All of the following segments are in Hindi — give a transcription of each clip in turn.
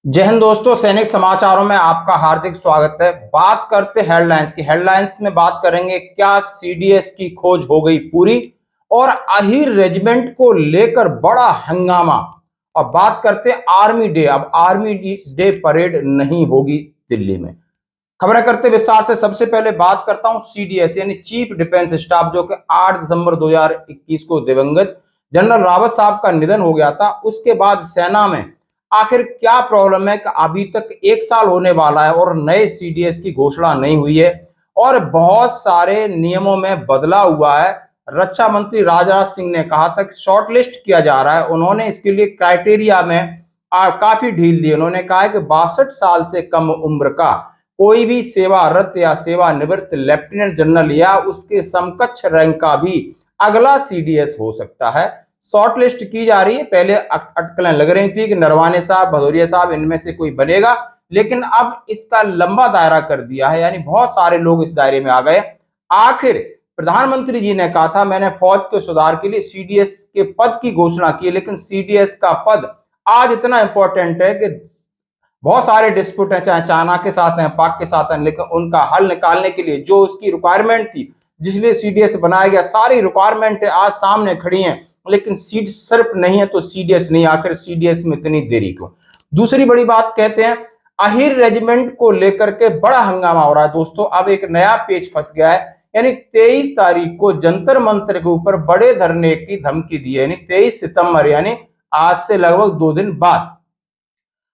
जय हिंद दोस्तों, सैनिक समाचारों में आपका हार्दिक स्वागत है। बात करते हेडलाइंस की। हेडलाइंस में बात करेंगे क्या सीडीएस की खोज हो गई पूरी और अहीर रेजिमेंट को लेकर बड़ा हंगामा। और बात करते आर्मी डे। अब आर्मी डे परेड नहीं होगी दिल्ली में। खबरें करते विस्तार से। सबसे पहले बात करता हूं सीडीएस यानी चीफ डिफेंस स्टाफ, जो कि 8 दिसंबर 2021 को दिवंगत जनरल रावत साहब का निधन हो गया था। उसके बाद सेना में आखिर क्या प्रॉब्लम है कि अभी तक 1 साल होने वाला है और नए सीडीएस की घोषणा नहीं हुई है और बहुत सारे नियमों में बदलाव हुआ है। रक्षा मंत्री राजनाथ सिंह ने कहा था कि शॉर्टलिस्ट किया जा रहा है। उन्होंने इसके लिए क्राइटेरिया में काफी ढील दी। उन्होंने कहा है कि 62 साल से कम उम्र का कोई भी सेवारत या सेवानिवृत्त लेफ्टिनेंट जनरल या उसके समकक्ष रैंक का भी अगला सीडीएस हो सकता है। शॉर्ट लिस्ट की जा रही है। पहले अटकलें लग रही थी कि नरवाने साहब, भदौरिया साहब, इनमें से कोई बनेगा, लेकिन अब इसका लंबा दायरा कर दिया है, यानी बहुत सारे लोग इस दायरे में आ गए। आखिर प्रधानमंत्री जी ने कहा था मैंने फौज के सुधार के लिए सीडीएस के पद की घोषणा की, लेकिन सीडीएस का पद आज इतना इंपॉर्टेंट है कि बहुत सारे डिस्प्यूट हैं, चाहे चाइना के साथ हैं, पाक के साथ हैं, लेकिन उनका हल निकालने के लिए जो उसकी रिक्वायरमेंट थी, जिसलिए सीडीएस बनाया गया, सारी रिक्वायरमेंट आज सामने खड़ी हैं, लेकिन सीट सिर्फ नहीं है तो सीडीएस नहीं। आखिर सीडीएस में इतनी देरी क्यों? दूसरी बड़ी बात कहते हैं अहीर रेजिमेंट को लेकर के बड़ा हंगामा हो रहा है दोस्तों। अब एक नया पेच फंस गया है, यानी 23 तारीख को जंतर मंतर के ऊपर बड़े धरने की धमकी दी है, यानी 23 सितंबर, यानी आज से लगभग 2 दिन बाद।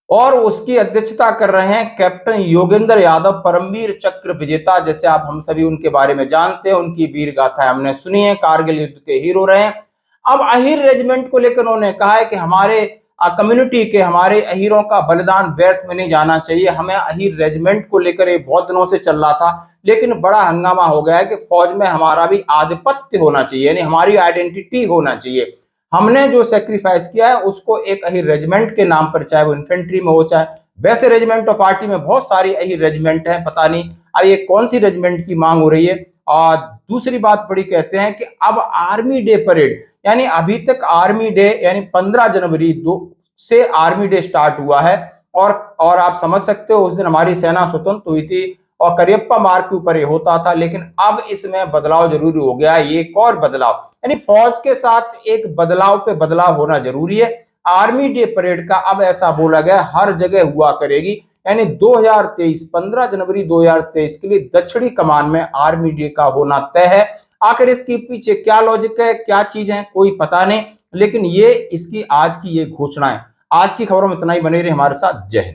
और उसकी अध्यक्षता कर रहे हैं कैप्टन योगेंद्र यादव, परमवीर चक्र विजेता। जैसे आप हम सभी उनके बारे में जानते हैं, उनकी वीर गाथा हमने सुनी है, कारगिल युद्ध के हीरो रहे हैं। अब अहीर रेजिमेंट को लेकर उन्होंने कहा है कि हमारे कम्युनिटी के, हमारे अहीरों का बलिदान व्यर्थ में नहीं जाना चाहिए। हमें अहीर रेजिमेंट को लेकर ये बहुत दिनों से चल रहा था, लेकिन बड़ा हंगामा हो गया है कि फौज में हमारा भी आधिपत्य होना चाहिए, यानी हमारी आइडेंटिटी होना चाहिए। हमने जो सेक्रीफाइस किया है उसको एक अहीर रेजिमेंट के नाम पर, चाहे वो इन्फेंट्री में हो चाहे वैसे रेजिमेंट ऑफ पार्टी में, बहुत सारी अहीर रेजिमेंट है। पता नहीं अब ये कौन सी रेजिमेंट की मांग हो रही है। और दूसरी बात बड़ी कहते हैं कि अब आर्मी डे परेड, यानी अभी तक आर्मी डे यानी 15 जनवरी से आर्मी डे स्टार्ट हुआ है और आप समझ सकते हो उस दिन हमारी सेना स्वतंत्र हुई थी और करियप्पा मार्ग के ऊपर ये होता था, लेकिन अब इसमें बदलाव जरूरी हो गया है। एक और बदलाव, यानी फौज के साथ एक बदलाव पे बदलाव होना जरूरी है। आर्मी डे परेड का अब ऐसा बोला गया हर जगह हुआ करेगी, यानी 2023 15 जनवरी 2023 के लिए दक्षिणी कमान में आर्मी डे का होना तय है। आखिर इसके पीछे क्या लॉजिक है, क्या चीज है, कोई पता नहीं, लेकिन ये इसकी आज की ये घोषणा है। आज की खबरों में इतना ही। बने रहे हमारे साथ। जय हिंद।